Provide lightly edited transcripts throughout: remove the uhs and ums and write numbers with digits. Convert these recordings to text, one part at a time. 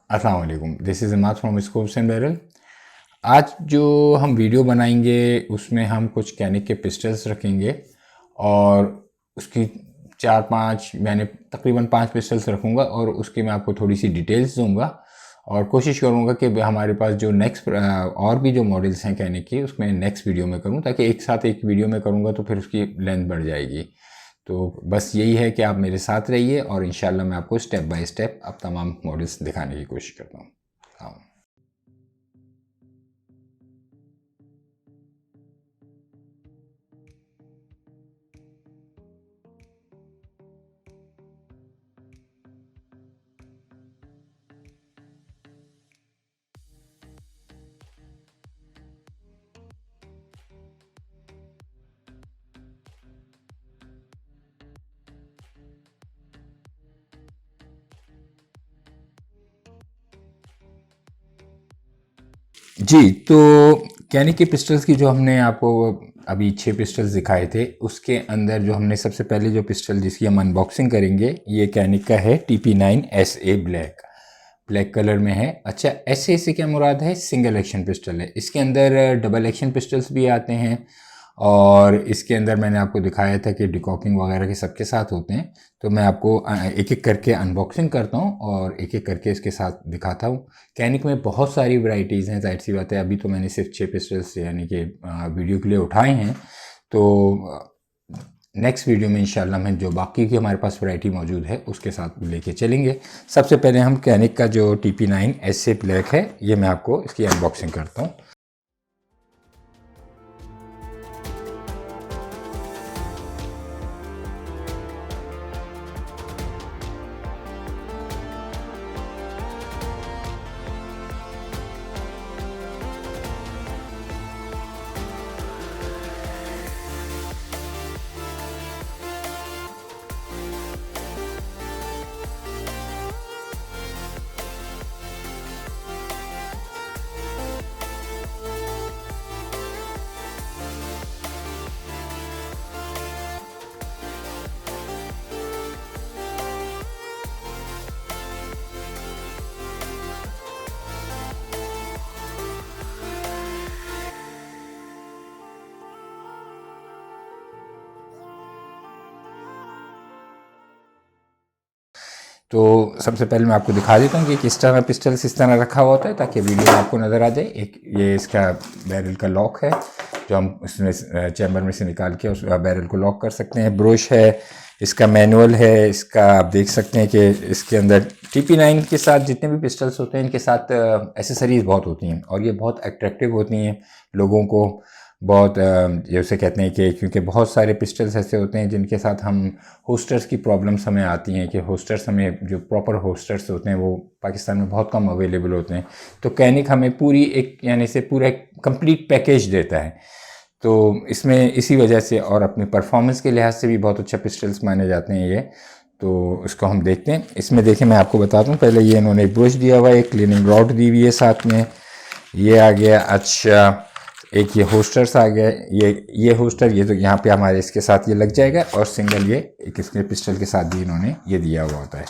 अस्सलाम वालेकुम, this is Imad from scopes and barrel. आज जो हम वीडियो बनाएंगे उसमें हम कुछ कैनिक के पिस्टल्स रखेंगे और उसकी 4-5 मैंने तकरीबन 5 पिस्टल्स रखूँगा और उसकी मैं आपको थोड़ी सी डिटेल्स दूंगा और कोशिश करूँगा कि हमारे पास जो नेक्स्ट और भी जो मॉडल्स हैं कैनिक की उसमें नेक्स्ट वीडियो में करूँ, ताकि एक साथ एक वीडियो में करूँगा तो फिर उसकी लेंथ बढ़ जाएगी। तो बस यही है कि आप मेरे साथ रहिए और इंशाल्लाह मैं आपको स्टेप बाय स्टेप अब तमाम मॉडल्स दिखाने की कोशिश करता हूँ। हाँ। जी, तो कैनिक के पिस्टल्स की जो हमने आपको अभी 6 पिस्टल्स दिखाए थे, उसके अंदर जो हमने सबसे पहले जो पिस्टल जिसकी हम अनबॉक्सिंग करेंगे, ये कैनिक का है TP9 SA black, black colour में है। अच्छा, SA से क्या मुराद है? सिंगल एक्शन पिस्टल है। इसके अंदर डबल एक्शन पिस्टल्स भी आते हैं और इसके अंदर मैंने आपको दिखाया था कि डिकॉकिंग वगैरह के सबके साथ होते हैं। तो मैं आपको एक एक करके अनबॉक्सिंग करता हूँ और एक एक करके इसके साथ दिखाता हूँ। कैनिक में बहुत सारी वैरायटीज़ हैं, जाहिर सी बात है। अभी तो मैंने सिर्फ 6 पिस्टल्स यानी कि वीडियो के लिए उठाए हैं। तो नेक्स्ट वीडियो में इंशाल्लाह मैं जो बाकी की हमारे पास वैरायटी मौजूद है उसके साथ लेके चलेंगे। सबसे पहले हम कैनिक का जो TP9 SA ब्लैक है, ये मैं आपको इसकी अनबॉक्सिंग करता हूँ। तो सबसे पहले मैं आपको दिखा देता हूँ कि किस तरह पिस्टल्स इस तरह रखा हुआ होता है, ताकि वीडियो में आपको नज़र आ जाए। एक ये इसका बैरल का लॉक है जो हम इसमें चैम्बर में से निकाल के उस बैरल को लॉक कर सकते हैं। ब्रश है, इसका मैनुअल है, इसका आप देख सकते हैं कि इसके अंदर TP9 के साथ जितने भी पिस्टल्स होते हैं इनके साथ एसेसरीज़ बहुत होती हैं और ये बहुत अट्रैक्टिव होती हैं लोगों को। बहुत जैसे कहते हैं कि क्योंकि बहुत सारे पिस्टल्स ऐसे होते हैं जिनके साथ हम होस्टर्स की प्रॉब्लम्स हमें आती हैं कि होस्टर्स हमें जो प्रॉपर होस्टर्स होते हैं वो पाकिस्तान में बहुत कम अवेलेबल होते हैं। तो कैनिक हमें पूरी एक यानी से पूरा एक कंप्लीट पैकेज देता है। तो इसमें इसी वजह से और अपनी परफॉर्मेंस के लिहाज से भी बहुत अच्छा पिस्टल्स माने जाते हैं ये। तो इसको हम देखते हैं। इसमें देखें, मैं आपको बता दूं, पहले ये इन्होंने ब्रश दिया हुआ है, एक क्लीनिंग रॉड दी हुई है साथ में, ये आ गया। अच्छा, एक ये होस्टर्स आ गया, ये होस्टर, ये तो यहाँ पे हमारे इसके साथ ये लग जाएगा और सिंगल ये एक इसके पिस्टल के साथ भी इन्होंने ये दिया हुआ होता है।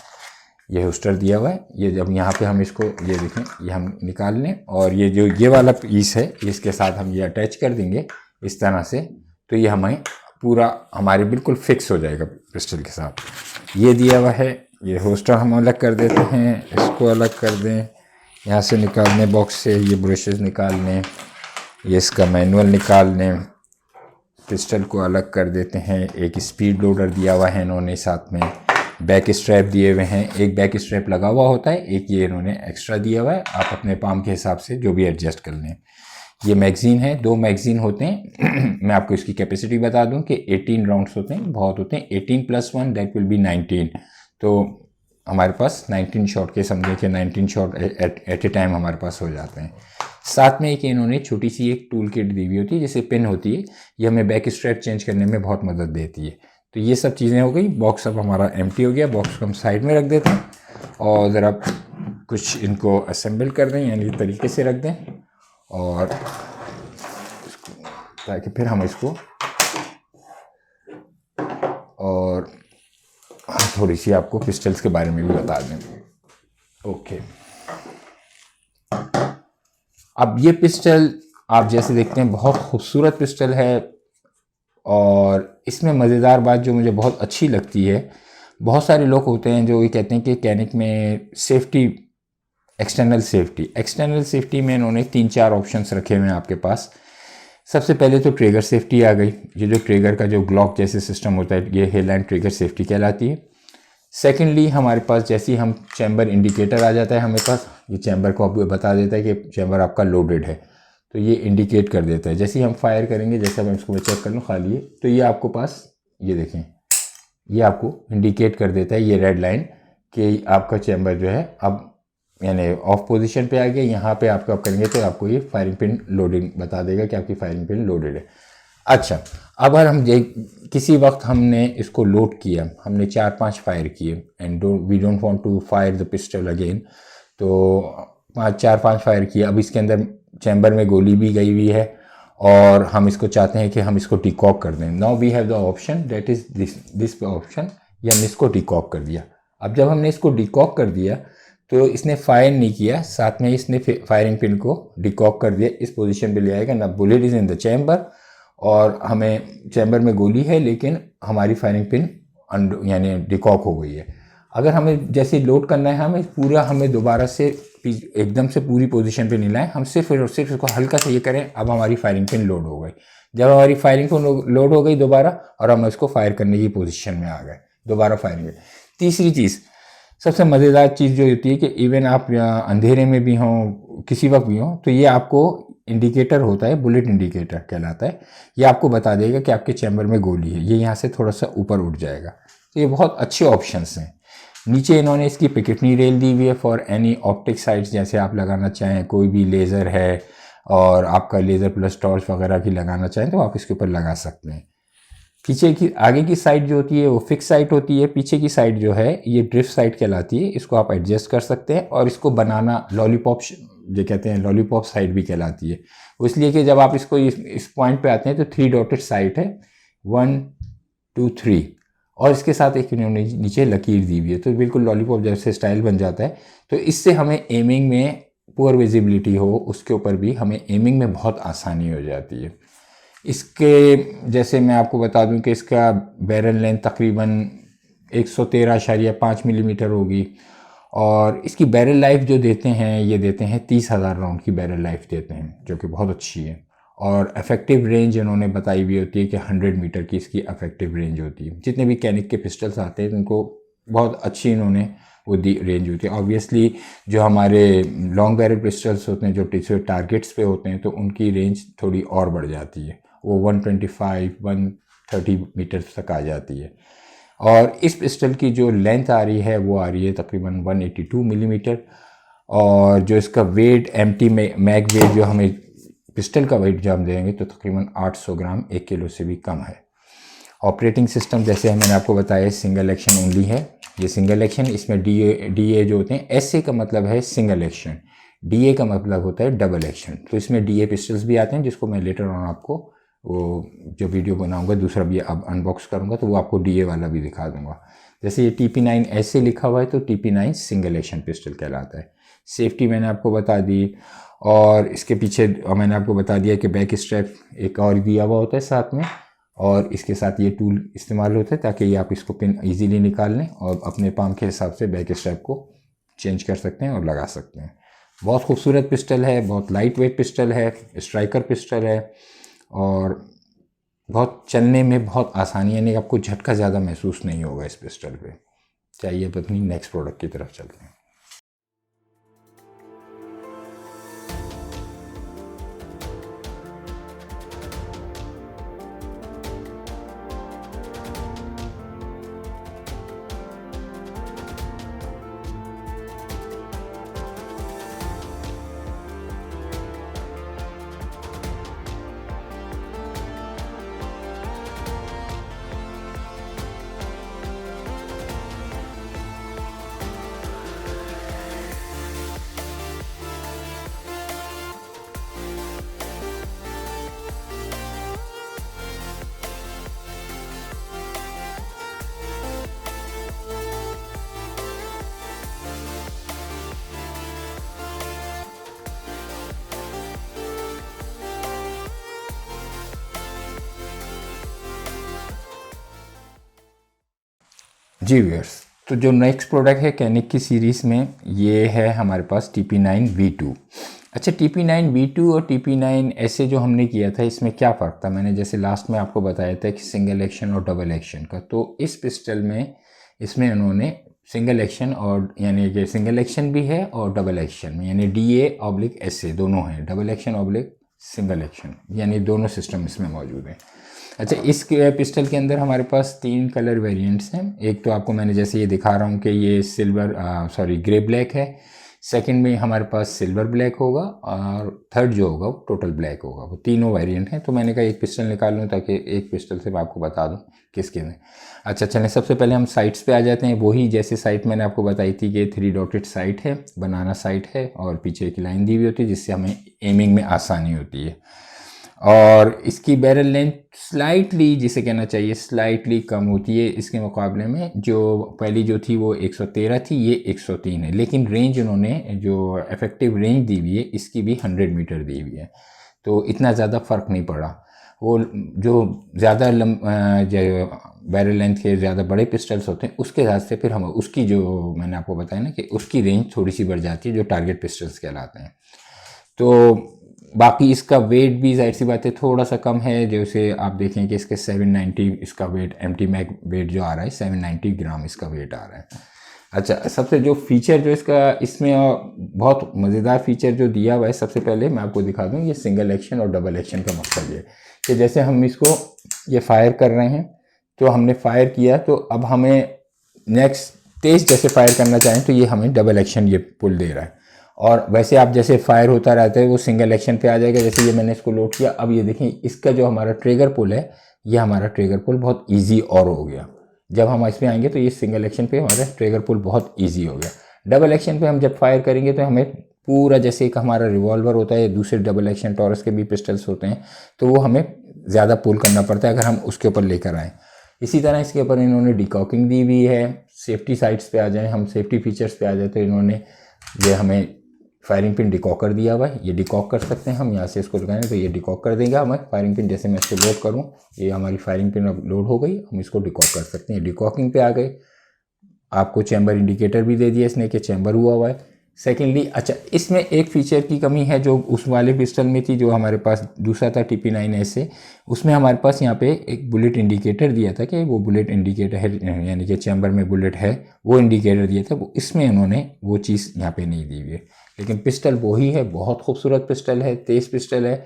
ये होस्टर दिया हुआ है। ये जब यहाँ पे हम इसको ये देखें, ये हम निकाल लें और ये जो ये वाला पीस है इसके साथ हम ये अटैच कर देंगे इस तरह से, तो ये हमें पूरा हमारे बिल्कुल फिक्स हो जाएगा पिस्टल के साथ। ये दिया हुआ है। ये होस्टर हम अलग कर देते हैं, इसको अलग कर दें, यहाँ से निकालने बॉक्स से ये ब्रशेज़ निकालने, ये इसका मैनुअल निकालने, पिस्टल को अलग कर देते हैं। एक स्पीड लोडर दिया हुआ है इन्होंने साथ में, बैक स्ट्रैप दिए हुए हैं, एक बैक स्ट्रैप लगा हुआ होता है, एक ये इन्होंने एक्स्ट्रा दिया हुआ है, आप अपने पाम के हिसाब से जो भी एडजस्ट कर लें। ये मैगज़ीन है, 2 मैगज़ीन होते हैं। मैं आपको इसकी कैपेसिटी बता दूं कि 18 राउंड्स होते हैं, बहुत होते हैं। 18 + 1 दैट विल बी 19। तो हमारे पास 19 शॉट के समझे कि 19 शॉट एट ए टाइम हमारे पास हो जाते हैं। साथ में एक इन्होंने छोटी सी एक टूल किट दी हुई होती है जैसे पिन होती है, ये हमें बैक स्ट्रैप चेंज करने में बहुत मदद देती है। तो ये सब चीज़ें हो गई। बॉक्स अब हमारा एम्प्टी हो गया। बॉक्स को हम साइड में रख देते हैं और ज़रा कुछ इनको असेंबल कर दें, यानी तरीके से रख दें और ताकि फिर हम इसको और थोड़ी सी आपको पिस्टल्स के बारे में भी बता दें। ओके। अब ये पिस्टल आप जैसे देखते हैं बहुत खूबसूरत पिस्टल है, और इसमें मज़ेदार बात जो मुझे बहुत अच्छी लगती है, बहुत सारे लोग होते हैं जो ये कहते हैं कि कैनिक में सेफ्टी, एक्सटर्नल सेफ्टी में इन्होंने 3-4 ऑप्शंस रखे हुए हैं आपके पास। सबसे पहले तो ट्रिगर सेफ्टी आ गई, ये जो ट्रिगर का जो ग्लॉक जैसे सिस्टम होता है, ये हेडलाइन ट्रिगर सेफ्टी कहलाती है। सेकेंडली हमारे पास जैसे ही हम चैम्बर इंडिकेटर आ जाता है हमें पास, ये चैम्बर को आपको बता देता है कि चैम्बर आपका लोडेड है, तो ये इंडिकेट कर देता है। जैसे ही हम फायर करेंगे, जैसे मैं इसको चेक कर लूँ खाली है, तो ये आपको पास, ये देखें, ये आपको इंडिकेट कर देता है ये रेड लाइन कि आपका चैम्बर जो है अब यानी ऑफ पोजीशन पे आ गया। यहाँ पे आपको आप करेंगे तो आपको ये फायरिंग पिन लोडिंग बता देगा कि आपकी फायरिंग पिन लोडेड है। अच्छा, अब अगर हम किसी वक्त हमने इसको लोड किया, हमने 4-5 फायर किए and we don't want to fire the pistol again, तो 4-5 फायर किए, अब इसके अंदर चैम्बर में गोली भी गई हुई है और हम इसको चाहते हैं कि हम इसको डिकॉक कर दें। Now we have the option that is this option, ये हमने इसको डिकॉक कर दिया। अब जब हमने इसको डिकॉक कर दिया तो इसने फायर नहीं किया, साथ में इसने फायरिंग पिन को डिकॉक कर दिया, इस पोजीशन पे ले आएगा ना, bullet is in the chamber और हमें चैम्बर में गोली है लेकिन हमारी फायरिंग पिन यानी डिकॉक हो गई है। अगर हमें जैसे लोड करना है, हमें दोबारा से एकदम से पूरी पोजीशन पे नहीं लाएं, हम सिर्फ और सिर्फ इसको हल्का से ये करें, अब हमारी फायरिंग पिन लोड हो गई। जब हमारी फायरिंग पिन लोड हो गई दोबारा, और हम इसको फायर करने की पोजीशन में आ गए, दोबारा फायरिंग। तीसरी चीज़, सबसे मज़ेदार चीज़ जो होती है कि इवन आप अंधेरे में भी हों, किसी वक्त भी हों, तो ये आपको इंडिकेटर होता है, बुलेट इंडिकेटर कहलाता है, ये आपको बता देगा कि आपके चैम्बर में गोली है, ये यहाँ से थोड़ा सा ऊपर उठ जाएगा। तो ये बहुत अच्छे ऑप्शंस हैं। नीचे इन्होंने इसकी पिकेटनी रेल दी हुई है फॉर एनी ऑप्टिक साइट्स, जैसे आप लगाना चाहें, कोई भी लेज़र है और आपका लेज़र प्लस टॉर्च वगैरह की लगाना चाहें तो आप इसके ऊपर लगा सकते हैं। पीछे की, आगे की साइड जो होती है वो फिक्स साइड होती है, पीछे की साइड जो है ये ड्रिफ्ट साइड कहलाती है, इसको आप एडजस्ट कर सकते हैं। और इसको बनाना लॉलीपॉप जो कहते हैं, लॉलीपॉप साइड भी कहलाती है, वो इसलिए कि जब आप इसको इस पॉइंट पे आते हैं तो 3 डॉटेड साइड है, 1 2 3, और इसके साथ एक इन्होंने नीचे लकीर दी हुई है, तो बिल्कुल लॉलीपॉप जैसे स्टाइल बन जाता है। तो इससे हमें एमिंग में पुअर विजिबिलिटी हो उसके ऊपर भी हमें एमिंग में बहुत आसानी हो जाती है। इसके जैसे मैं आपको बता दूं कि इसका बैरल लेंथ तकरीबन 113.5 मिलीमीटर होगी, और इसकी बैरल लाइफ जो देते हैं, ये देते हैं 30,000 राउंड की बैरल लाइफ देते हैं, जो कि बहुत अच्छी है। और इफेक्टिव रेंज इन्होंने बताई हुई होती है कि 100 मीटर की इसकी इफेक्टिव रेंज होती है। जितने भी कैनिक के पिस्टल्स आते हैं उनको बहुत अच्छी इन्होंने वो रेंज होती है। ऑब्वियसली जो हमारे लॉन्ग बैरल पिस्टल्स होते हैं जो टारगेट्स पे होते हैं तो उनकी रेंज थोड़ी और बढ़ जाती है, वो 125-130 मीटर तक आ जाती है। और इस पिस्टल की जो लेंथ आ रही है वो आ रही है तकरीबन 182 मिलीमीटर, और जो इसका वेट एम्प्टी मैग वेट जो हमें पिस्टल का वेट जब हम देंगे तो तकरीबन 800 ग्राम, 1 किलो से भी कम है। ऑपरेटिंग सिस्टम जैसे मैंने आपको बताया सिंगल एक्शन ओनली है, ये सिंगल एक्शन, इसमें डी ए जो होते हैं, एस ए का मतलब है सिंगल एक्शन, डी ए का मतलब होता है डबल एक्शन। तो इसमें डी ए पिस्टल्स भी आते हैं जिसको मैं लेटर ऑन आपको वो जो वीडियो बनाऊंगा दूसरा भी अब अनबॉक्स करूंगा तो वो आपको डी ए वाला भी दिखा दूंगा। जैसे ये TP9 ऐसे लिखा हुआ है तो TP9 सिंगल एक्शन पिस्टल कहलाता है। सेफ्टी मैंने आपको बता दी, और इसके पीछे मैंने आपको बता दिया कि बैक स्ट्रैप एक और दिया हुआ होता है साथ में, और इसके साथ ये टूल इस्तेमाल होता है ताकि ये आप इसको पिन इजीली निकाल लें और अपने पाम के हिसाब से बैक स्ट्रैप को चेंज कर सकते हैं और लगा सकते हैं। बहुत खूबसूरत पिस्टल है, बहुत लाइट वेट पिस्टल है, स्ट्राइकर पिस्टल है, और बहुत चलने में बहुत आसानी, यानी आपको झटका ज़्यादा महसूस नहीं होगा इस पिस्टल पे। चाहिए अब अपनी नेक्स्ट प्रोडक्ट की तरफ चलते हैं। जी व्यूअर्स, तो जो नेक्स्ट प्रोडक्ट है कैनिक की सीरीज़ में, ये है हमारे पास TP9V2। अच्छा, TP9V2 और TP9 ऐसे जो हमने किया था, इसमें क्या फ़र्क था? मैंने जैसे लास्ट में आपको बताया था कि सिंगल एक्शन और डबल एक्शन का, तो इस पिस्टल में इसमें उन्होंने सिंगल एक्शन और यानी कि सिंगल एक्शन भी है और डबल एक्शन में यानी DA/SA दोनों हैं, डबल एक्शन/ सिंगल एक्शन यानी दोनों सिस्टम इसमें मौजूद हैं। अच्छा, इस पिस्टल के अंदर हमारे पास 3 कलर वेरिएंट्स हैं। एक तो आपको मैंने जैसे ये दिखा रहा हूँ कि ये ग्रे ब्लैक है। सेकंड में हमारे पास सिल्वर ब्लैक होगा और थर्ड जो होगा वो टोटल ब्लैक होगा। वो तीनों वेरिएंट हैं। तो मैंने कहा एक पिस्टल निकाल लूँ ताकि एक पिस्टल से मैं आपको बता दूँ किसके में। अच्छा चलें, सबसे पहले हम साइट्स पे आ जाते हैं। वही जैसे साइट मैंने आपको बताई थी कि 3 डॉटेड साइट है, बनाना साइट है और पीछे की लाइन दी हुई होती है जिससे हमें एमिंग में आसानी होती है। और इसकी बैरल लेंथ स्लाइटली, जिसे कहना चाहिए स्लाइटली कम होती है इसके मुकाबले में। जो पहली जो थी वो 113 थी, ये 103 है। लेकिन रेंज उन्होंने जो इफेक्टिव रेंज दी हुई है इसकी भी 100 मीटर दी हुई है, तो इतना ज़्यादा फ़र्क नहीं पड़ा। वो जो ज़्यादा बैरल लेंथ के ज़्यादा बड़े पिस्टल्स होते हैं उसके हिसाब से फिर हम उसकी जो मैंने आपको बताया ना कि उसकी रेंज थोड़ी सी बढ़ जाती है, जो टारगेट पिस्टल्स कहलाते हैं। तो बाकी इसका वेट भी जाहिर सी बात है थोड़ा सा कम है। जैसे आप देखें कि इसके 790 इसका वेट, एम्प्टी मैग वेट जो आ रहा है 790 ग्राम इसका वेट आ रहा है। अच्छा, सबसे जो फीचर जो इसमें बहुत मज़ेदार फीचर जो दिया हुआ है, सबसे पहले मैं आपको दिखा दूँ। ये सिंगल एक्शन और डबल एक्शन का मकसद ये कि जैसे हम इसको ये फायर कर रहे हैं तो हमने फायर किया, तो अब हमें नेक्स्ट तेज जैसे फायर करना चाहें तो ये हमें डबल एक्शन ये पुल दे रहा है। और वैसे आप जैसे फायर होता रहता है वो सिंगल एक्शन पे आ जाएगा। जैसे ये मैंने इसको लोड किया, अब ये देखें इसका जो हमारा ट्रिगर पुल है, ये हमारा ट्रिगर पुल बहुत ईजी और हो गया। जब हम इसमें आएंगे तो ये सिंगल एक्शन पे हमारा ट्रिगर पुल बहुत ईजी हो गया। डबल एक्शन पे हम जब फायर करेंगे तो हमें पूरा, जैसे एक हमारा रिवॉल्वर होता है, दूसरे डबल एक्शन टॉरस के भी पिस्टल्स होते हैं, तो वो हमें ज़्यादा पुल करना पड़ता है अगर हम उसके ऊपर लेकर आएँ। इसी तरह इसके ऊपर इन्होंने डिकॉकिंग दी हुई है। सेफ्टी साइट्स पे आ जाएं, हम सेफ्टी फीचर्स पे आ जाए तो इन्होंने ये हमें फायरिंग पिन डिकॉकर दिया हुआ है। ये डिकॉक कर सकते हैं हम, यहाँ से इसको लगाएं तो ये डिकॉक कर देगा हमें फायरिंग पिन। जैसे मैं इसको लोड करूँ, ये हमारी फायरिंग पिन अब लोड हो गई, हम इसको डिकॉक कर सकते हैं। डिकॉकिंग पे आ गए। आपको चैम्बर इंडिकेटर भी दे दिया इसने कि चैम्बर हुआ हुआ है। सेकेंडली, अच्छा इसमें एक फ़ीचर की कमी है जो उस वाले पिस्टल में थी, जो हमारे पास दूसरा था TP9S, उसमें हमारे पास यहाँ पे एक बुलेट इंडिकेटर दिया था कि वो बुलेट इंडिकेटर है, यानी कि चैम्बर में बुलेट है, वो इंडिकेटर दिया था। वो इसमें उन्होंने वो चीज़ यहाँ पे नहीं दी हुई है। लेकिन पिस्टल वही है, बहुत खूबसूरत पिस्टल है, तेज़ पिस्टल है।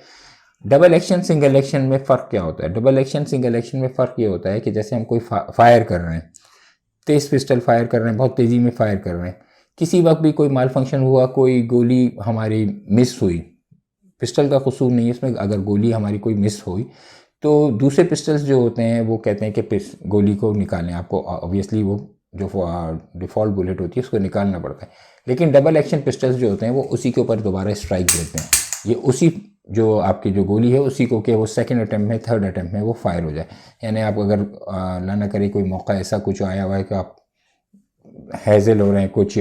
डबल एक्शन सिंगल एक्शन में फ़र्क क्या होता है? डबल एक्शन सिंगल एक्शन में फ़र्क ये होता है कि जैसे हम कोई फायर कर रहे हैं, तेज़ पिस्टल फायर कर रहे हैं, बहुत तेज़ी में फायर कर रहे हैं, किसी वक्त भी कोई माल फंक्शन हुआ, कोई गोली हमारी मिस हुई, पिस्टल का कसूर नहीं है इसमें, अगर गोली हमारी कोई मिस हुई तो दूसरे पिस्टल्स जो होते हैं वो कहते हैं कि गोली को निकालें। आपको ऑब्वियसली वो जो डिफ़ॉल्ट बुलेट होती है उसको निकालना पड़ता है। लेकिन डबल एक्शन पिस्टल्स जो होते हैं वो उसी के ऊपर दोबारा स्ट्राइक देते हैं। ये उसी जो आपकी जो गोली है उसी को कि वो सेकंड अटैम्प्ट में, थर्ड अटैम्प्ट में वो फायर हो जाए। यानी आप अगर अल्लाह ना करे कोई मौका ऐसा कुछ आया हुआ है कि आप हैज़ल हो रहे हैं, कुछ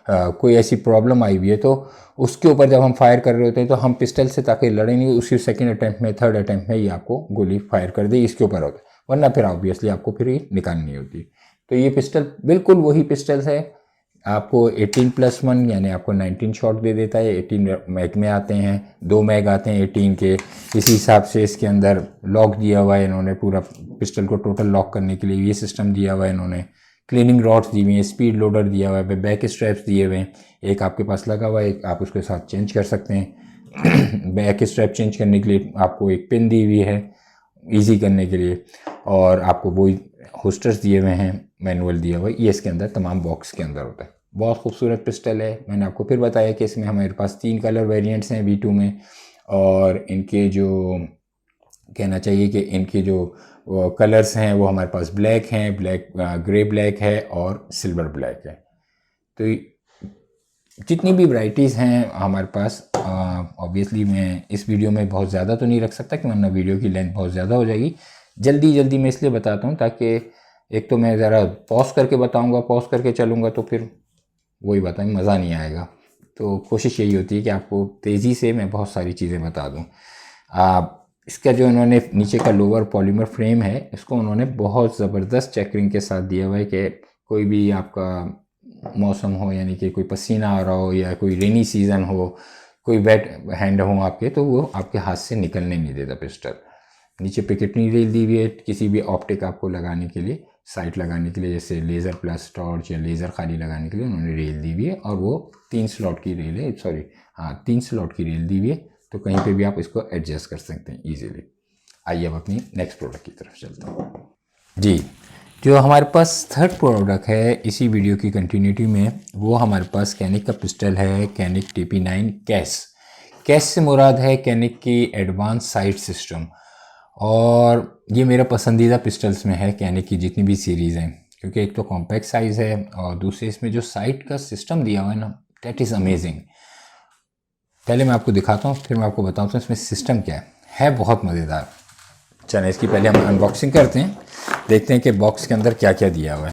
कोई ऐसी प्रॉब्लम आई हुई है, तो उसके ऊपर जब हम फायर कर रहे होते हैं तो हम पिस्टल से ताकि लड़े नहीं, उसी सेकंड अटैम्प्ट में, थर्ड अटैम्प्ट में ये आपको गोली फायर कर दे, इसके ऊपर होता है। वरना फिर ऑब्वियसली आपको फिर ये निकालनी होती है। तो ये पिस्टल बिल्कुल वही पिस्टल्स है। आपको 18+1 यानी आपको 19 शॉट दे देता है। 18 मैग में आते हैं, 2 मैग आते हैं 18 के। इसी हिसाब से इसके अंदर लॉक दिया हुआ है इन्होंने, पूरा पिस्टल को टोटल लॉक करने के लिए ये सिस्टम दिया हुआ है इन्होंने। क्लीनिंग रॉड्स दी हुई हैं, स्पीड लोडर दिया हुआ है, बैक स्ट्रैप्स दिए हुए हैं। एक आपके पास लगा हुआ है, एक आप उसके साथ चेंज कर सकते हैं। बैक स्ट्रैप चेंज करने के लिए आपको एक पिन दी हुई है ईजी करने के लिए, और आपको वो होस्टर्स दिए हुए हैं, मैनुअल दिया हुआ है। ये इसके अंदर तमाम बॉक्स के अंदर होता है। बहुत खूबसूरत पिस्टल है। मैंने आपको फिर बताया कि इसमें हमारे पास 3 कलर वेरिएंट्स हैं V2 में, और इनके जो कहना चाहिए कि इनके जो कलर्स हैं वो हमारे पास ब्लैक हैं, ग्रे ब्लैक है और सिल्वर ब्लैक है। तो जितनी भी वैराइटीज़ हैं हमारे पास, ऑब्वियसली मैं इस वीडियो में बहुत ज़्यादा तो नहीं रख सकता कि वरना वीडियो की लेंथ बहुत ज़्यादा हो जाएगी। जल्दी मैं इसलिए बताता हूँ ताकि एक तो मैं ज़रा पॉज करके बताऊँगा, पॉज करके चलूँगा तो फिर वही बताएं, मज़ा नहीं आएगा। तो कोशिश यही होती है कि आपको तेज़ी से मैं बहुत सारी चीज़ें बता दूँ। इसका जो इन्होंने नीचे का लोअर पॉलीमर फ्रेम है इसको उन्होंने बहुत ज़बरदस्त चेकरिंग के साथ दिया हुआ है कि कोई भी आपका मौसम हो, यानी कि कोई पसीना आ रहा हो या कोई रेनी सीज़न हो, कोई वेट हैंड हो आपके, तो वो आपके हाथ से निकलने नहीं देता पिस्टल। नीचे पिकेटनी रेल दी हुई है किसी भी ऑप्टिक आपको लगाने के लिए, साइट लगाने के लिए, जैसे लेज़र प्लस टॉर्च या लेज़र खाली लगाने के लिए उन्होंने रेल दी हुई है, और वो 3 स्लॉट की रेल है, सॉरी हाँ 3 स्लॉट की रेल दी हुई है, तो कहीं पे भी आप इसको एडजस्ट कर सकते हैं ईजीली। आइए अब अपनी नेक्स्ट प्रोडक्ट की तरफ चलते हैं। जी, जो हमारे पास थर्ड प्रोडक्ट है इसी वीडियो की कंटिन्यूटी में, वो हमारे पास कैनिक का पिस्टल है, कैनिक TP9 कैस। कैस से मुराद है कैनिक की एडवांस साइट सिस्टम, और ये मेरा पसंदीदा पिस्टल्स में है कैनिक की जितनी भी सीरीज़ हैं, क्योंकि एक तो कॉम्पैक्ट साइज़ है और दूसरे इसमें जो साइट का सिस्टम दिया हुआ है ना, दैट इज़ अमेजिंग। पहले मैं आपको दिखाता हूँ, फिर मैं आपको बताता हूँ इसमें सिस्टम क्या है बहुत मज़ेदार। चलिए इसकी पहले हम अनबॉक्सिंग करते हैं, देखते हैं कि बॉक्स के अंदर क्या क्या दिया हुआ है।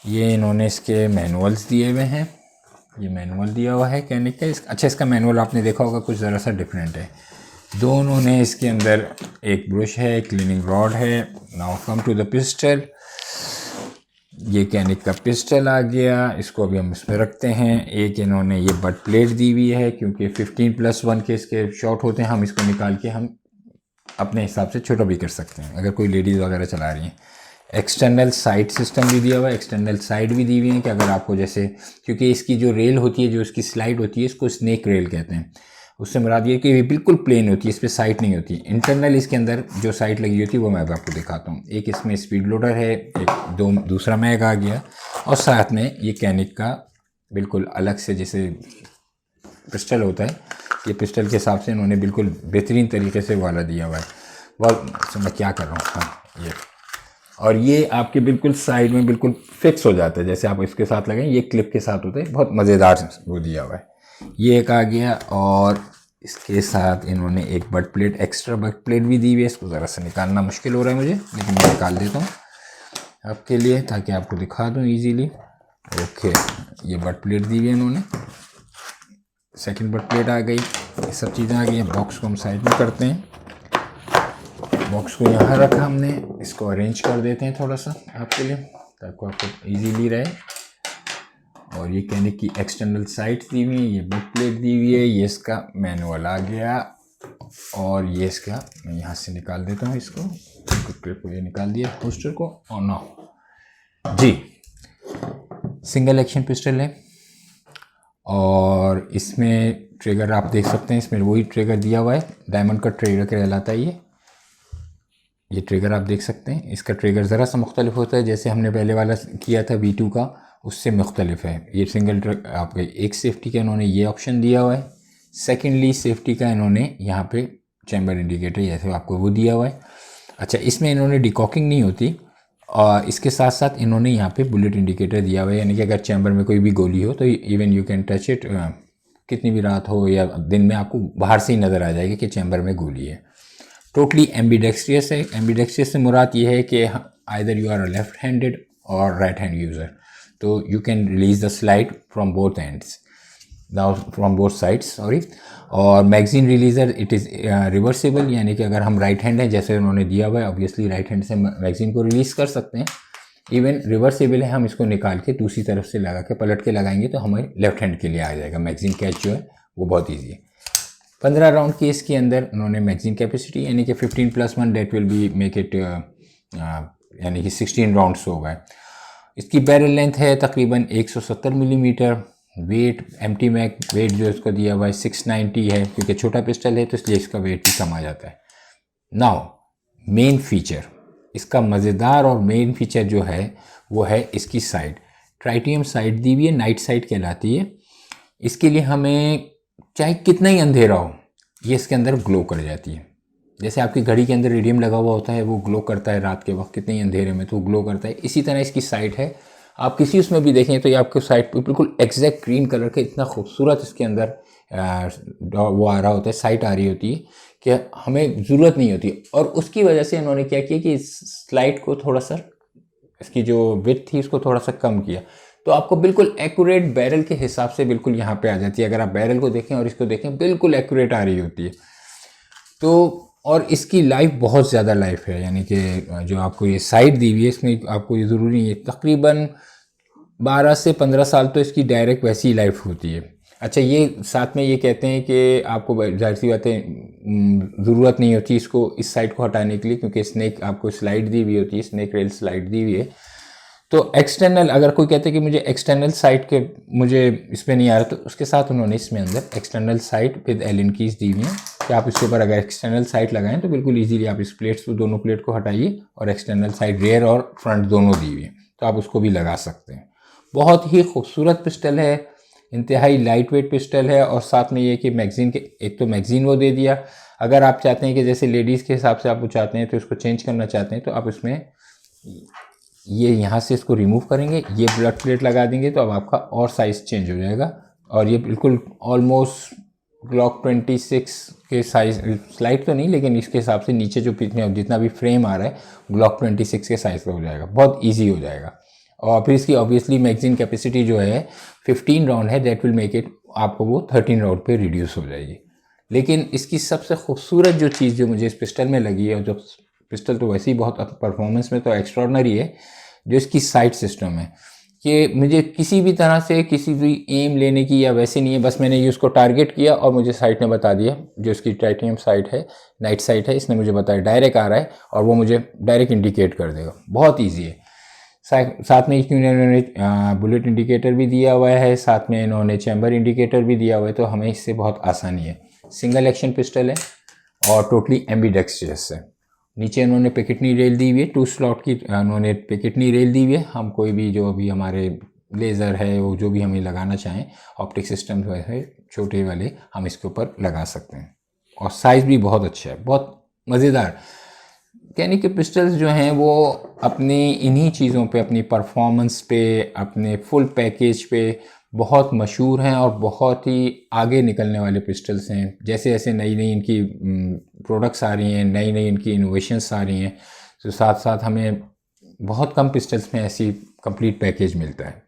ये इन्होंने इसके मैनुअल्स दिए हुए हैं, ये मैनुअल दिया हुआ है कैनिक का। अच्छा, इसका मैनुअल आपने देखा होगा कुछ ज़रा सा डिफरेंट है। दोनों ने इसके अंदर एक ब्रश है, एक क्लीनिंग रॉड है। Now come to the pistol. ये कैनिक का पिस्टल आ गया, इसको अभी हम इसमें रखते हैं। एक इन्होंने ये बट प्लेट दी हुई है, क्योंकि 15+1 के इसके शॉट होते हैं, हम इसको निकाल के हम अपने हिसाब से छोटा भी कर सकते हैं अगर कोई लेडीज़ वगैरह चला रही हैं। एक्सटर्नल साइड सिस्टम भी दिया हुआ है, एक्सटर्नल साइड भी दी हुई है कि अगर आपको जैसे, क्योंकि इसकी जो रेल होती है, जो इसकी स्लाइड होती है, इसको स्नेक रेल कहते हैं। उससे मुराद ये कि ये बिल्कुल प्लेन होती है, इस पर साइट नहीं होती। इंटरनल इसके अंदर जो साइट लगी होती है वो मैं आपको दिखाता हूँ। एक इसमें स्पीड लोडर है, एक दूसरा मैग आ गया, और साथ में ये कैनिक का बिल्कुल अलग से जैसे पिस्टल होता है, ये पिस्टल के हिसाब से इन्होंने बिल्कुल बेहतरीन तरीके से वाला दिया हुआ है। वह मैं क्या कर रहा हूँ, हाँ ये, और ये आपके बिल्कुल साइड में बिल्कुल फिक्स हो जाता है, जैसे आप इसके साथ लगाएं, ये क्लिप के साथ होता है, बहुत मज़ेदार वो दिया हुआ है। ये एक आ गया, और इसके साथ इन्होंने एक but plate, extra but plate भी दी हुई है। इसको ज़रा सा निकालना मुश्किल हो रहा है मुझे, लेकिन मैं निकाल देता हूँ आपके लिए ताकि आपको दिखा दूँ ईजीली। ओके, ये बट प्लेट दी हुई है इन्होंने, सेकंड बट प्लेट आ गई, ये सब चीज़ें आ गई हैं। बॉक्स को हम साइड में करते हैं, बॉक्स को यहाँ रखा हमने, इसको अरेंज कर देते हैं थोड़ा सा आपके लिए ताकि आपको इजीली रहे। और ये कैनिक की एक्सटर्नल साइट दी हुई है, ये बुक प्लेट दी हुई है, ये इसका मैनुअल आ गया, और ये इसका, मैं यहाँ से निकाल देता हूँ इसको, क्लिप को ये निकाल दिया पोस्टर को। और ना जी, सिंगल एक्शन पिस्टल है, और इसमें ट्रिगर आप देख सकते हैं, इसमें वही ट्रिगर दिया हुआ है, डायमंड का ट्रिगर कहलाता है ये ट्रिगर आप देख सकते हैं। इसका ट्रिगर ज़रा सा मुख्तलिफ होता है, जैसे हमने पहले वाला किया था V2 का, उससे मुख्तलिफ है। ये सिंगल ट्रिगर आपको एक सेफ्टी का इन्होंने ये ऑप्शन दिया हुआ है, सेकेंडली सेफ्टी का इन्होंने यहाँ पे चैम्बर इंडिकेटर जैसे आपको वो दिया हुआ है। अच्छा, इसमें इन्होंने डिकॉकिंग नहीं होती, और इसके साथ साथ इन्होंने यहाँ पे बुलेट इंडिकेटर दिया हुआ है, यानी कि अगर चैम्बर में कोई भी गोली हो तो even you can touch it, कितनी भी रात हो या दिन में आपको बाहर से ही नज़र आ जाएगी कि चैम्बर में गोली है। टोटली एम्बीडेक्स्ट्रियस है। एम्बीडेक्स्ट्रियस से मुराद ये है कि either you are a left handed और राइट हैंड यूज़र, तो you can release the slide from both ends, from both sides sorry. और magazine releaser it is reversible, यानी कि अगर हम राइट हैंड हैं जैसे उन्होंने दिया हुआ है, ऑब्वियसली राइट हैंड से मैगजीन को रिलीज़ कर सकते हैं। इवन रिवर्सिबल है, हम इसको निकाल के दूसरी तरफ से लगा के पलट के लगाएंगे तो हमें लेफ्ट हैंड के लिए आ जाएगा। मैगजीन कैच जो है वो बहुत ईजी है। 15 राउंड केस के अंदर उन्होंने मैगजीन कैपेसिटी यानी कि 15+1 that will be make it यानी कि 16 राउंड्स हो गए। इसकी बैरल लेंथ है तकरीबन 170 millimetre. Weight empty mag weight जो इसको दिया हुआ है 690 है, क्योंकि छोटा पिस्टल है तो इसलिए इसका वेट भी कम आ जाता है। नाउ मेन फीचर, इसका मज़ेदार और मेन फीचर जो है वो है इसकी साइड। ट्राइटियम साइड दी हुई है, नाइट साइड कहलाती है। इसके लिए हमें चाहे कितना ही अंधेरा हो ये इसके अंदर ग्लो कर जाती है। जैसे आपकी घड़ी के अंदर रेडियम लगा हुआ होता है वो ग्लो करता है रात के वक्त कितने ही अंधेरे में, तो वो ग्लो करता है। इसी तरह इसकी साइड है, आप किसी उसमें भी देखें तो ये आपको साइड पे बिल्कुल एग्जैक्ट ग्रीन कलर के इतना खूबसूरत इसके अंदर वो आ रहा होता है, साइट आ रही होती है कि हमें ज़रूरत नहीं होती। और उसकी वजह से इन्होंने क्या किया कि स्लाइड को थोड़ा सा, इसकी जो विड्थ थी उसको थोड़ा सा कम किया, तो आपको बिल्कुल एक्यूरेट बैरल के हिसाब से बिल्कुल यहाँ पे आ जाती है। अगर आप बैरल को देखें और इसको देखें बिल्कुल एक्यूरेट आ रही होती है। तो और इसकी लाइफ बहुत ज़्यादा लाइफ है, यानी कि जो आपको ये साइड दी हुई है इसमें आपको ये ज़रूरी नहीं है, तकरीबन 12 से 15 साल तो इसकी डायरेक्ट वैसी ही लाइफ होती है। अच्छा, ये साथ में ये कहते हैं कि आपको जाहिर सी बात है ज़रूरत नहीं होती इसको इस साइड को हटाने के लिए, क्योंकि स्नेक आपको स्लाइड दी हुई होती है, स्नेक रेल स्लाइड दी हुई है। तो एक्सटर्नल, अगर कोई कहते हैं कि मुझे एक्सटर्नल साइड के मुझे इस पर नहीं आ रहा, तो उसके साथ उन्होंने इसमें अंदर external side with Allen keys दी हुई है कि आप इसके ऊपर अगर एक्सटर्नल साइड लगाएं तो बिल्कुल इजीली आप इस प्लेट्स को, दोनों प्लेट को हटाइए और एक्सटर्नल साइड रेयर और फ्रंट दोनों दी हुई है, तो आप उसको भी लगा सकते हैं। बहुत ही खूबसूरत पिस्टल है, इंतहाई लाइट वेट पिस्टल है। और साथ में ये कि मैगजीन के, एक तो मैगजीन वो दे दिया, अगर आप चाहते हैं कि जैसे लेडीज़ के हिसाब से आप वो चाहते हैं तो इसको चेंज करना चाहते हैं तो आप इसमें ये यहाँ से इसको रिमूव करेंगे, ये ब्लड प्लेट लगा देंगे तो अब आपका और साइज़ चेंज हो जाएगा। और ये बिल्कुल ऑलमोस्ट ग्लॉक 26 के साइज़, स्लाइड तो नहीं लेकिन इसके हिसाब से नीचे जो पिछले जितना भी फ्रेम आ रहा है ग्लॉक 26 के साइज़ का हो जाएगा, बहुत ईजी हो जाएगा। और फिर इसकी ऑब्वियसली मैगजीन कैपेसिटी जो है 15 राउंड है, दैट विल मेक इट, आपको वो 13 राउंड पे रिड्यूस हो जाएगी। लेकिन इसकी सबसे खूबसूरत जो चीज़ जो मुझे इस पिस्टल में लगी है, और जो पिस्टल तो वैसे ही बहुत परफॉर्मेंस में तो एक्स्ट्रॉर्डनरी है, जो इसकी साइट सिस्टम है कि मुझे किसी भी तरह से किसी भी एम लेने की या वैसे नहीं है, बस मैंने ये उसको टारगेट किया और मुझे साइट ने बता दिया, जो इसकी टाइटेनियम साइट है, नाइट साइट है, इसने मुझे बताया डायरेक्ट आ रहा है और वो मुझे डायरेक्ट इंडिकेट कर देगा, बहुत ईजी है। साथ में इन्होंने बुलेट इंडिकेटर भी दिया हुआ है, साथ में इन्होंने चैम्बर इंडिकेटर भी दिया हुआ है, तो हमें इससे बहुत आसानी है। सिंगल एक्शन पिस्टल है और टोटली एम्बीडेक्स्ट्रियस है। नीचे इन्होंने पिकेटनी रेल दी हुई है, 2 स्लॉट की इन्होंने पिकेटनी रेल दी हुई है। हम कोई भी जो अभी हमारे लेज़र है वो जो भी हमें लगाना चाहें, ऑप्टिक सिस्टम जो है छोटे वाले, हम इसके ऊपर लगा सकते हैं। और साइज़ भी बहुत अच्छा है, बहुत मज़ेदार। यानी कि पिस्टल्स जो हैं वो अपनी इन्हीं चीज़ों पे, अपनी परफॉर्मेंस पे, अपने फुल पैकेज पे बहुत मशहूर हैं और बहुत ही आगे निकलने वाले पिस्टल्स हैं। जैसे जैसे नई नई इनकी प्रोडक्ट्स आ रही हैं, नई नई इनकी इनोवेशंस आ रही हैं, तो साथ साथ हमें बहुत कम पिस्टल्स में ऐसी कंप्लीट पैकेज मिलता है।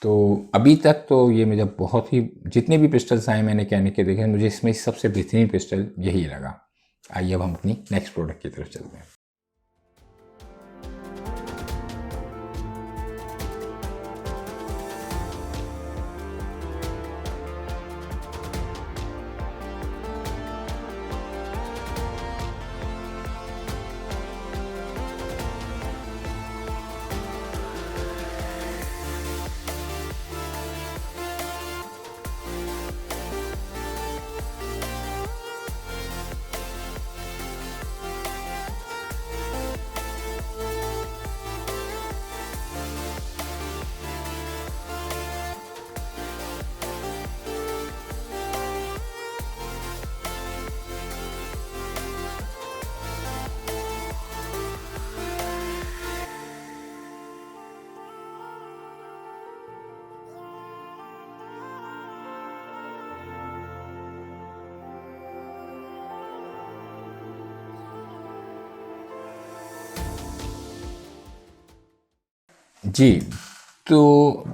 तो अभी तक तो ये मुझे बहुत ही, जितने भी पिस्टल्स आए मैंने कहने के देखे, मुझे इसमें सबसे बेहतरीन पिस्टल यही लगा। आइए अब हम अपनी नेक्स्ट प्रोडक्ट की तरफ चलते हैं। जी, तो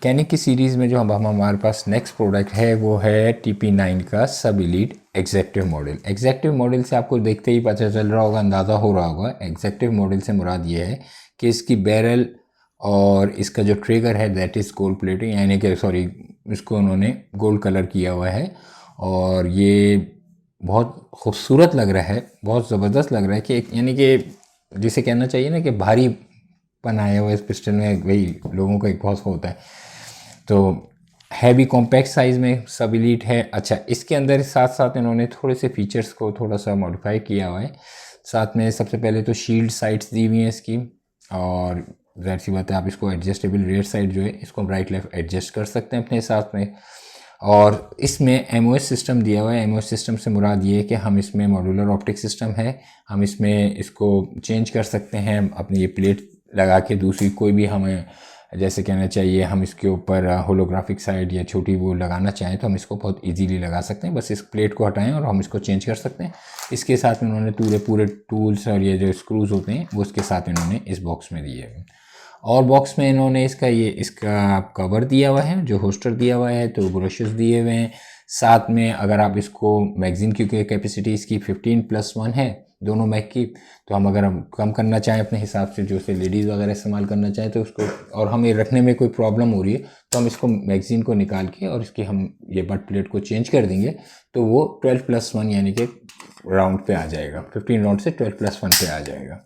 कैनिक की सीरीज़ में जो हम हमारे पास नेक्स्ट प्रोडक्ट है वो है TP9 का सब elite executive model. Executive model से आपको देखते ही पता चल रहा होगा, अंदाज़ा हो रहा होगा। एग्जेक्टिव मॉडल से मुराद ये है कि इसकी बैरल और इसका जो ट्रिगर है दैट इज़ गोल्ड प्लेटिंग, यानी कि इसको उन्होंने गोल्ड कलर किया हुआ है। और ये बहुत खूबसूरत लग रहा है, बहुत ज़बरदस्त लग रहा है कि यानी कि जिसे कहना चाहिए ना कि भारी पन आया हुआ इस पिस्टल में, वही लोगों का एक बहुत होता है। तो है भी कॉम्पैक्ट साइज़ में, सब एलीट है। अच्छा, इसके अंदर साथ साथ इन्होंने थोड़े से फीचर्स को थोड़ा सा मॉडिफाई किया हुआ है। साथ में सबसे पहले तो शील्ड साइट्स दी हुई हैं इसकी, और ज़ाहिर सी बात है आप इसको एडजस्टेबल रेयर साइड जो है इसको राइट लेफ़्ट एडजस्ट कर सकते हैं अपने हिसाब में। और इसमें एमओएस सिस्टम दिया हुआ है। एमओएस सिस्टम से मुराद ये है कि हम इसमें मॉड्यूलर ऑप्टिक सिस्टम है, हम इसमें इसको चेंज कर सकते हैं अपनी ये प्लेट लगा के दूसरी कोई भी हमें जैसे कहना चाहिए हम इसके ऊपर होलोग्राफिक साइड या छोटी वो लगाना चाहें तो हम इसको बहुत इजीली लगा सकते हैं। बस इस प्लेट को हटाएं और हम इसको चेंज कर सकते हैं। इसके साथ में उन्होंने पूरे टूल्स और ये जो स्क्रूज होते हैं वो उसके साथ इन्होंने इस बॉक्स में दिए हैं। और बॉक्स में इन्होंने इसका कवर दिया हुआ है, जो होस्टर दिया हुआ है, तो ब्रशेस दिए हुए हैं। साथ में अगर आप इसको मैगज़ीन, क्योंकि कैपेसिटी इसकी 15+1 है दोनों मैग की, तो हम कम करना चाहें अपने हिसाब से, जो से लेडीज़ वगैरह इस्तेमाल करना चाहें तो उसको, और हमें रखने में कोई प्रॉब्लम हो रही है तो हम इसको मैगज़ीन को निकाल के और इसकी हम ये बट प्लेट को चेंज कर देंगे तो वो 12+1 यानी कि राउंड पे आ जाएगा, 15 राउंड से 12+1 पे आ जाएगा।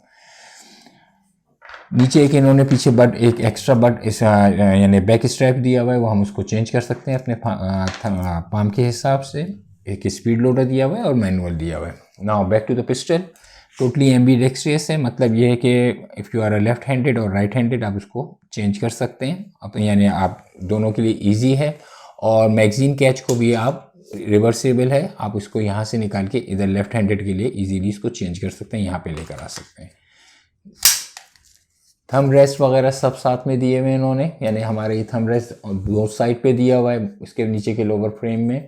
नीचे एक इन्होंने पीछे एक एक्स्ट्रा बट इस यानी बैक स्ट्रैप दिया हुआ है, वो हम उसको चेंज कर सकते हैं अपने पाम के हिसाब से। एक स्पीड लोडर दिया हुआ है और मैनुअल दिया हुआ है। Now back to the pistol. Totally ambidextrous है, मतलब ये है कि if you are a left handed और राइट हैंडेड आप इसको चेंज कर सकते हैं अपने, यानी आप दोनों के लिए ईजी है। और मैगज़ीन कैच को भी आप रिवर्सेबल है, आप इसको यहाँ से निकाल के इधर लेफ्ट हैंडेड के लिए ईजीली इसको चेंज कर सकते हैं, यहाँ पे लेकर आ सकते हैं। थंब रेस्ट वगैरह सब साथ में दिए हुए हैं इन्होंने, यानी हमारे ये थंब रेस्ट दो साइड पे दिया हुआ है इसके नीचे के लोअर फ्रेम में।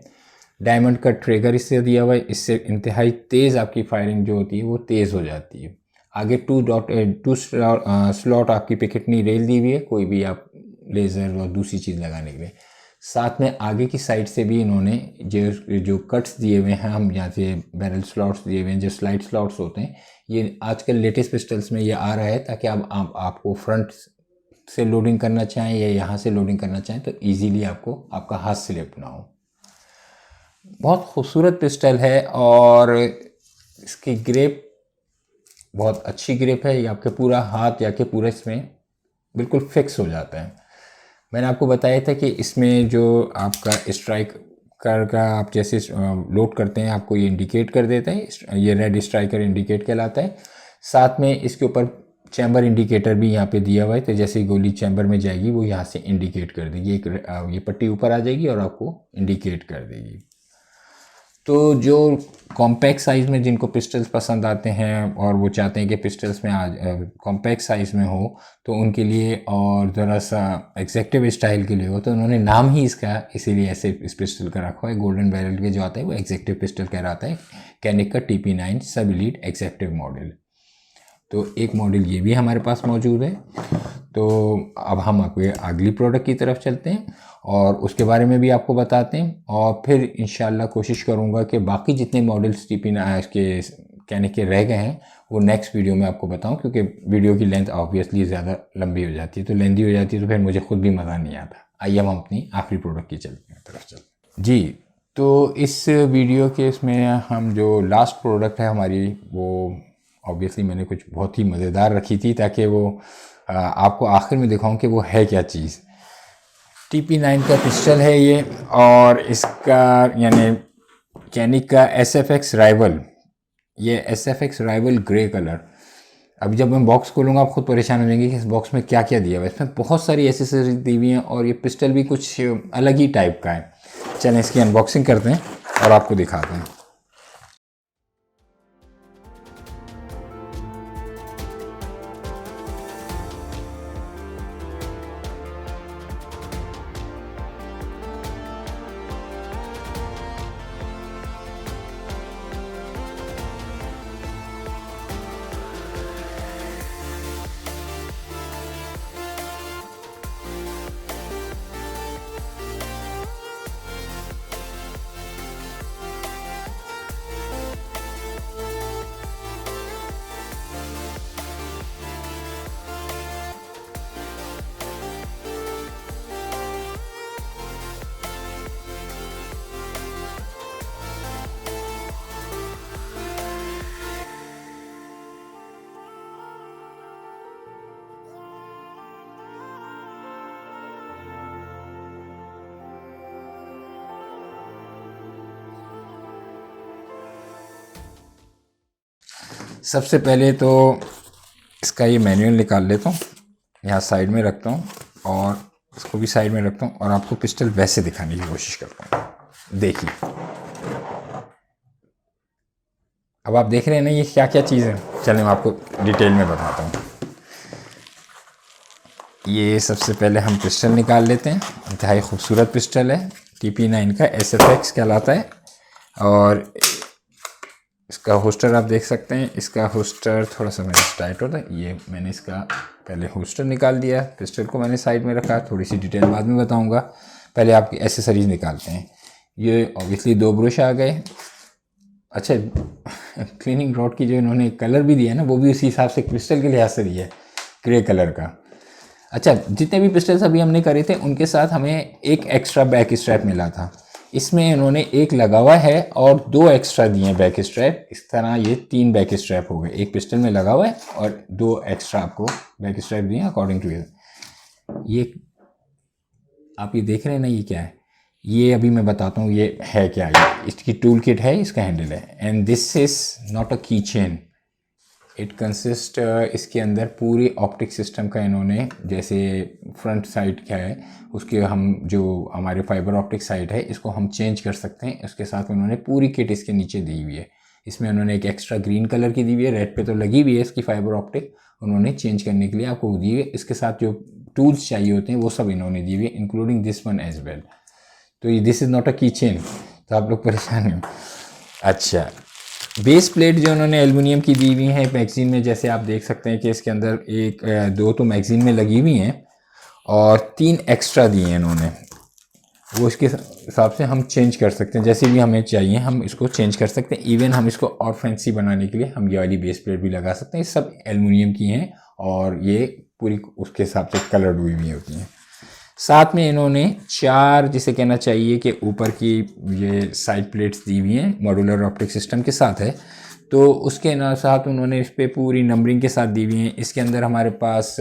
डायमंड का ट्रिगर इससे दिया हुआ है, इससे इंतहाई तेज़ आपकी फायरिंग जो होती है वो तेज़ हो जाती है। आगे टू स्लॉट आपकी पिकेटनी रेल दी हुई है, कोई भी आप लेज़र और दूसरी चीज़ लगाने के लिए। साथ में आगे की साइड से भी इन्होंने जो कट्स दिए हुए हैं, हम यहाँ से बैरल स्लॉट्स दिए हुए हैं, जो स्लाइड स्लॉट्स होते हैं, ये आजकल लेटेस्ट पिस्टल्स में ये आ रहा है ताकि आपको फ्रंट से लोडिंग करना चाहें या यहाँ से लोडिंग करना चाहें तो इजीली आपको आपका हाथ स्लिप ना हो। बहुत खूबसूरत पिस्टल है और इसकी ग्रिप बहुत अच्छी ग्रिप है, ये आपके पूरा हाथ या के पूरा इसमें बिल्कुल फिक्स हो जाता है। मैंने आपको बताया था कि इसमें जो आपका स्ट्राइकर का आप जैसे लोड करते हैं आपको ये इंडिकेट कर देता है, ये रेड स्ट्राइकर इंडिकेट कहलाता है। साथ में इसके ऊपर चैम्बर इंडिकेटर भी यहाँ पे दिया हुआ है, तो जैसे ही गोली चैम्बर में जाएगी वो यहाँ से इंडिकेट कर देगी, ये पट्टी ऊपर आ जाएगी और आपको इंडिकेट कर देगी। तो जो कॉम्पैक्ट साइज़ में जिनको पिस्टल्स पसंद आते हैं और वो चाहते हैं कि पिस्टल्स में आज कॉम्पैक्ट साइज़ में हो तो उनके लिए, और ज़रा सा एग्जैक्टिव स्टाइल के लिए हो, तो उन्होंने नाम ही इसका इसीलिए ऐसे इस पिस्टल का रखा है। गोल्डन बैरल के जो आता है वो एग्जैक्टिव पिस्टल कहलाता है। कैनिक का TP9 सब एलीट एग्जैक्टिव मॉडल। तो एक मॉडल ये भी हमारे पास मौजूद है। तो अब हम आपके अगली प्रोडक्ट की तरफ चलते हैं और उसके बारे में भी आपको बताते हैं, और फिर इंशाल्लाह कोशिश करूँगा कि बाकी जितने मॉडल्स TP9 के कैनिक के रह गए हैं वो नेक्स्ट वीडियो में आपको बताऊं, क्योंकि वीडियो की लेंथ ऑब्वियसली ज़्यादा लंबी हो जाती है, तो लेंदी हो जाती है तो फिर मुझे खुद भी मज़ा नहीं आता। आइए हम अपनी आखिरी प्रोडक्ट की तरफ चलते हैं जी। तो इस वीडियो के इसमें हम जो लास्ट प्रोडक्ट है हमारी, वो ऑब्वियसली मैंने कुछ बहुत ही मज़ेदार रखी थी ताकि वो आपको आखिर में दिखाऊं कि वो है क्या चीज़। TP9 का पिस्टल है ये, और इसका यानी कैनिक का SFX राइवल, ये SFX राइवल ग्रे कलर। अब जब मैं बॉक्स खोलूँगा आप खुद परेशान हो जाएंगे कि इस बॉक्स में क्या क्या दिया हुआ है। इसमें बहुत सारी एसेसरीज दी हुई हैं और ये पिस्टल भी कुछ अलग ही टाइप का है। चलें इसकी अनबॉक्सिंग करते हैं और आपको दिखाते हैं। सबसे पहले तो इसका ये मैनुअल निकाल लेता हूँ, यहाँ साइड में रखता हूँ और इसको भी साइड में रखता हूँ और आपको पिस्टल वैसे दिखाने की कोशिश करता हूँ। देखिए, अब आप देख रहे हैं ना ये क्या क्या चीज़ें हैं। चलिए मैं आपको डिटेल में बताता हूँ। ये सबसे पहले हम पिस्टल निकाल लेते हैं। इंतहाई खूबसूरत पिस्टल है, TP9 का SFX कहलाता है। और इसका होस्टर आप देख सकते हैं, इसका होस्टर थोड़ा सा मेरा टाइट होता है। ये मैंने इसका पहले होस्टर निकाल दिया, पिस्टल को मैंने साइड में रखा, थोड़ी सी डिटेल बाद में बताऊंगा। पहले आपकी एसेसरीज निकालते हैं। ये ऑब्वियसली 2 ब्रश आ गए। अच्छा, क्लीनिंग रॉड की जो इन्होंने कलर भी दिया है ना, वो भी उसी हिसाब से पिस्टल के लिहाज से दिया है, ग्रे कलर का। अच्छा, जितने भी पिस्टल्स अभी हमने करे थे उनके साथ हमें एक एक्स्ट्रा बैक स्ट्रैप मिला था। इसमें इन्होंने एक लगा हुआ है और 2 एक्स्ट्रा दिए हैं बैक स्ट्रैप। इस तरह ये 3 बैक स्ट्रैप हो गए, एक पिस्टल में लगा हुआ है और 2 एक्स्ट्रा आपको बैक स्ट्रैप दिए अकॉर्डिंग टू ये आप ये देख रहे हैं ना, ये क्या है, ये अभी मैं बताता हूँ ये है क्या। ये इसकी टूल किट है, इसका हैंडल है। And this is not a की चेन, इट कंसिस्ट, इसके अंदर पूरी ऑप्टिक सिस्टम का इन्होंने, जैसे फ्रंट साइड क्या है उसके हम जो हमारे फाइबर ऑप्टिक साइड है इसको हम चेंज कर सकते हैं। उसके साथ उन्होंने पूरी किट इसके नीचे दी हुई है। इसमें उन्होंने एक एक्स्ट्रा ग्रीन कलर की दी हुई है, रेड पे तो लगी हुई है इसकी फाइबर ऑप्टिक, उन्होंने चेंज करने के लिए आपको दी हुई है। इसके साथ जो टूल्स चाहिए होते हैं वो सब इन्होंने दी हुई है, including this one as well. तो ये दिस इज़ नॉट अ की चेन, तो आप लोग परेशान नहीं। अच्छा, बेस प्लेट जो उन्होंने एल्युमिनियम की दी हुई है मैगजीन में, जैसे आप देख सकते हैं कि इसके अंदर एक 2 तो मैगजीन में लगी हुई हैं और 3 एक्स्ट्रा दिए हैं इन्होंने। वो इसके हिसाब से हम चेंज कर सकते हैं, जैसे भी हमें चाहिए हम इसको चेंज कर सकते हैं। इवन हम इसको और फैंसी बनाने के लिए हम ये वाली बेस प्लेट भी लगा सकते हैं। ये सब एल्युमिनियम की हैं और ये पूरी उसके हिसाब से कलर्ड हुई हुई होती हैं। साथ में इन्होंने 4 जिसे कहना चाहिए कि ऊपर की ये साइड प्लेट्स दी हुई हैं, मॉड्यूलर ऑप्टिक सिस्टम के साथ है। तो उसके साथ उन्होंने इस पर पूरी नंबरिंग के साथ दी हुई हैं। इसके अंदर हमारे पास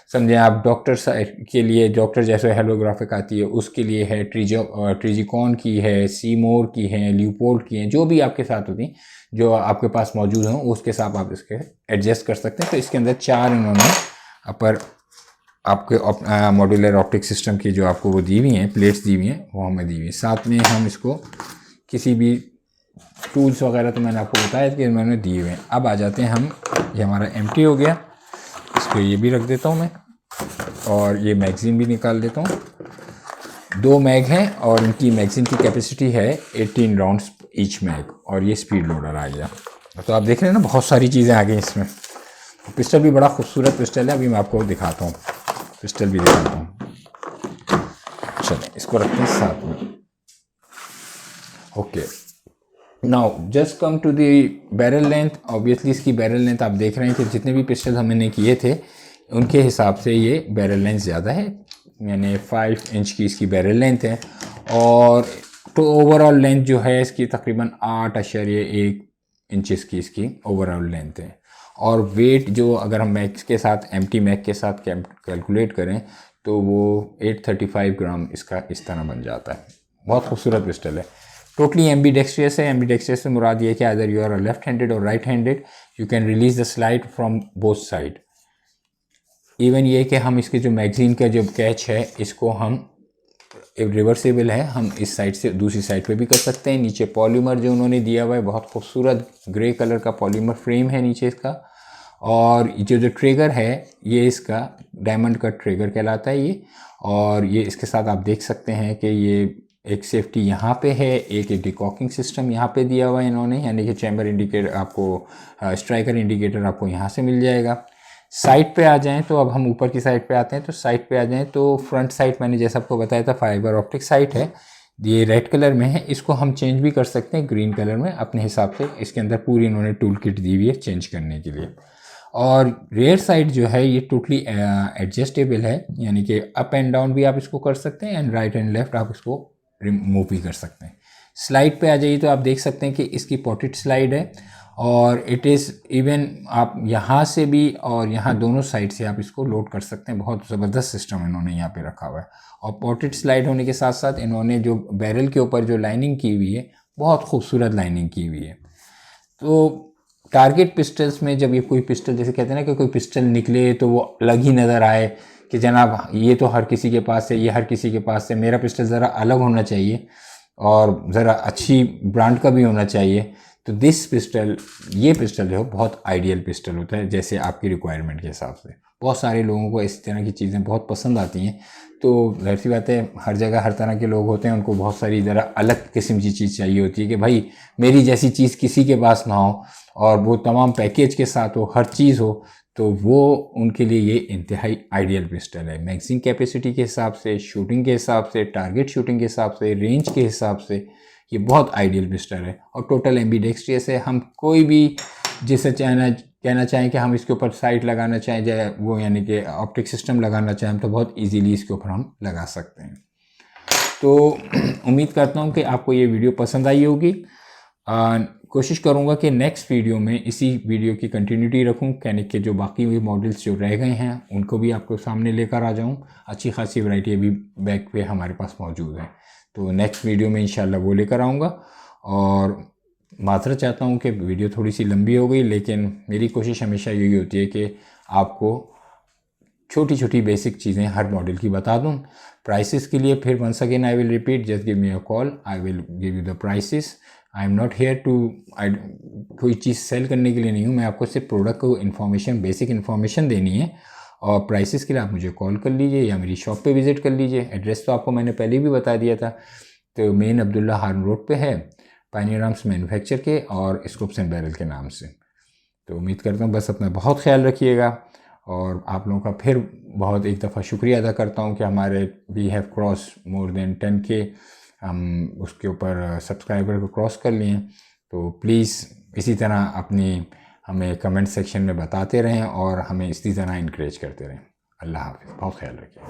समझें आप डॉक्टर के लिए, डॉक्टर जैसे हेलोग्राफिक आती है उसके लिए है, ट्रिजिकॉन की है, सीमोर की है, ल्यूपोल्ट की है, जो भी आपके साथ होती जो आपके पास मौजूद हों उसके साथ आप इसके एडजस्ट कर सकते हैं। तो इसके अंदर 4 इन्होंने अपर आपके मॉड्यूलर ऑप्टिक सिस्टम की जो आपको वो दी हुई हैं, प्लेट्स दी हुई हैं, वो हमें दी हुई हैं। साथ में हम इसको किसी भी टूल्स वगैरह तो मैंने आपको बताया कि इन्होंने दिए हुए हैं। अब आ जाते हैं हम, ये हमारा एम्प्टी हो गया, इसको ये भी रख देता हूँ मैं और ये मैगज़ीन भी निकाल देता हूँ। 2 मैग हैं और इनकी मैगज़ीन की कैपेसिटी है 18 राउंड्स ईच मैग और ये स्पीड लोडर आ गया। तो आप देख रहे हैं ना, बहुत सारी चीज़ें आ गई इसमें। पिस्टल भी बड़ा खूबसूरत पिस्टल है, अभी मैं आपको दिखाता हूँ, पिस्टल भी दिखाता हूँ। चलिए इसको रखते हैं साथ में। Okay, now just come to the barrel length. Obviously इसकी बैरल लेंथ आप देख रहे हैं कि जितने भी पिस्टल हमने किए थे उनके हिसाब से ये बैरल लेंथ ज़्यादा है, यानी 5 इंच की इसकी बैरल लेंथ है। और तो ओवरऑल लेंथ जो है इसकी तकरीबन 8.1 इंचेस की इसकी ओवरऑल लेंथ है। और वेट जो अगर हम मैक के साथ, एम्प्टी मैक के साथ कैलकुलेट करें तो वो 835 ग्राम इसका इस तरह बन जाता है। बहुत खूबसूरत पिस्टल है। टोटली एम्बीडेक्स्ट्रियस है। एम्बीडेक्स्ट्रियस से मुराद ये है कि other you are left handed और right handed, you can release the slide from both side. Even ये कि हम इसके जो मैगजीन का जो कैच है इसको हम रिवर्सेबल है, हम इस साइड से दूसरी साइड पे भी कर सकते हैं। नीचे पॉलीमर जो उन्होंने दिया हुआ है, बहुत खूबसूरत ग्रे कलर का पॉलीमर फ्रेम है नीचे इसका। और जो ट्रिगर है ये इसका डायमंड कट ट्रिगर कहलाता है ये। और ये इसके साथ आप देख सकते हैं कि ये एक सेफ्टी यहाँ पे है, एक डिकॉकिंग सिस्टम यहाँ पे दिया हुआ है इन्होंने, यानी कि चैम्बर इंडिकेटर आपको, स्ट्राइकर इंडिकेटर आपको यहाँ से मिल जाएगा। साइड पे आ जाएं तो अब हम ऊपर की साइड पे आते हैं। तो साइड पे आ जाएं तो फ्रंट साइड मैंने जैसा आपको बताया था फाइबर ऑप्टिक साइड है, ये रेड कलर में है। इसको हम चेंज भी कर सकते हैं ग्रीन कलर में अपने हिसाब से। इसके अंदर पूरी इन्होंने टूल किट दी हुई है चेंज करने के लिए। और रेयर साइड जो है ये टोटली एडजस्टेबल है, यानी कि अप एंड डाउन भी आप इसको कर सकते हैं एंड राइट एंड लेफ्ट आप इसको रिमूव भी कर सकते हैं। स्लाइड पे आ जाइए तो आप देख सकते हैं कि इसकी पॉकेट स्लाइड है और इट इज़ इवन आप यहाँ से भी और यहाँ दोनों साइड से आप इसको लोड कर सकते हैं। बहुत ज़बरदस्त सिस्टम इन्होंने यहाँ पे रखा हुआ है। और पॉकेट स्लाइड होने के साथ साथ इन्होंने जो बैरल के ऊपर जो लाइनिंग की हुई है, बहुत खूबसूरत लाइनिंग की हुई है। तो टारगेट पिस्टल्स में जब ये कोई पिस्टल, जैसे कहते हैं ना कि कोई पिस्टल निकले तो वो अलग ही नज़र आए कि जनाब ये तो हर किसी के पास है, ये हर किसी के पास है, मेरा पिस्टल ज़रा अलग होना चाहिए और ज़रा अच्छी ब्रांड का भी होना चाहिए, तो दिस पिस्टल, ये पिस्टल जो है बहुत आइडियल पिस्टल होता है, जैसे आपकी रिक्वायरमेंट के हिसाब से। बहुत सारे लोगों को इस तरह की चीज़ें बहुत पसंद आती हैं, तो जाहिर सी बात है हर जगह हर तरह के लोग होते हैं, उनको बहुत सारी ज़रा अलग किस्म की चीज़ चाहिए होती है कि भाई मेरी जैसी चीज़ किसी के पास ना हो और वो तमाम पैकेज के साथ हो, हर चीज़ हो, तो वो उनके लिए ये इंतहाई आइडियल पिस्टल है। मैगज़ीन कैपेसिटी के हिसाब से, शूटिंग के हिसाब से, टारगेट शूटिंग के हिसाब से, रेंज के हिसाब से ये बहुत आइडियल पिस्टल है और टोटल एम्बीडेक्स्ट्रियस है। हम कोई भी जिसे कहना चाहें कि हम इसके ऊपर साइट लगाना चाहें, चाहे वो यानी कि ऑप्टिक सिस्टम लगाना चाहें, तो बहुत इजीली इसके ऊपर हम लगा सकते हैं। तो उम्मीद करता हूँ कि आपको ये वीडियो पसंद आई होगी। कोशिश करूँगा कि नेक्स्ट वीडियो में इसी वीडियो की कंटिन्यूटी रखूँ, कैनिक के जो बाकी हुए मॉडल्स जो रह गए हैं उनको भी आपको सामने लेकर आ जाऊँ। अच्छी खासी वैरायटी अभी बैक पे हमारे पास मौजूद है, तो नेक्स्ट वीडियो में इंशाल्लाह वो लेकर आऊँगा। और माजरत चाहता हूँ कि वीडियो थोड़ी सी लंबी हो गई, लेकिन मेरी कोशिश हमेशा यही होती है कि आपको छोटी छोटी बेसिक चीज़ें हर मॉडल की बता दूँ। प्राइसेस के लिए फिर once again I will repeat, just give me a call, I will give you the prices. I am not here to, कोई चीज़ सेल करने के लिए नहीं हूँ, मैं आपको सिर्फ प्रोडक्ट को इन्फॉर्मेशन, बेसिक इन्फॉर्मेशन देनी है। और प्राइसेस के लिए आप मुझे कॉल कर लीजिए या मेरी शॉप पे विज़िट कर लीजिए। एड्रेस तो आपको मैंने पहले भी बता दिया था, तो मेन अब्दुल्ला हारून रोड पे है, पायनियर आर्म्स मैन्युफैक्चर के और स्कोप्स एंड बैरल के नाम से। तो उम्मीद करता हूँ बस अपना बहुत ख्याल रखिएगा और आप लोगों का फिर बहुत एक दफ़ा शुक्रिया अदा करता हूँ कि हमारे we have cross more than 10K, हम उसके ऊपर सब्सक्राइबर को क्रॉस कर लिए। तो प्लीज़ इसी तरह अपनी हमें कमेंट सेक्शन में बताते रहें और हमें इसी तरह इनकरेज करते रहें। अल्लाह हाफ़िज़, बहुत ख्याल रखिए।